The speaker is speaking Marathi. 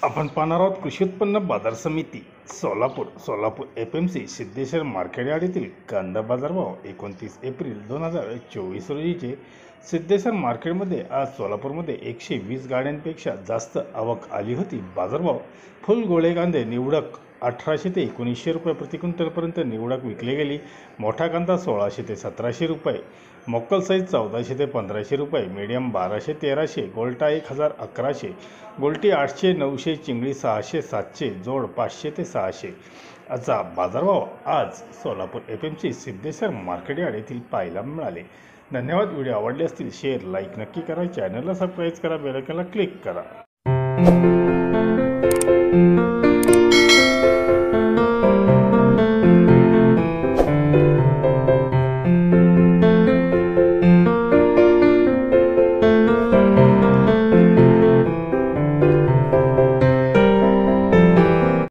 आपण पाहणार आहोत कृषी उत्पन्न बाजार समिती सोलापूर FMC सिद्धेश्वर मार्केट यार्डातील कांदा बाजारभाव 29 एप्रिल 2024 रोजीचे सिद्धेश्वर मार्केटमध्ये आज सोलापूरमध्ये 120 गाड्यांपेक्षा जास्त आवक आली होती। बाजारभाव फुल गोळे कांदे निवडक 1800 ते 1900 रुपये प्रति क्विंटलपर्यंत निवडक विकले गेली। मोठा कांदा 1600 ते 1700 रुपये, मोक्कल साईज 1400 ते 1500 रुपये, मीडियम 1200 1300, गोल्टा 1000 1100, गोल्टी 800 900, चिंगळी 600 700, जोड 500 ते 600 असा बाजारभाव आज Solapur FMC Siddheshwar market yard येथील पाहायला मिळाले। धन्यवाद। व्हिडिओ आवडले असतील शेअर लाईक नक्की करा, चॅनलला सबस्क्राईब करा, बेल आयकॉनला क्लिक करा।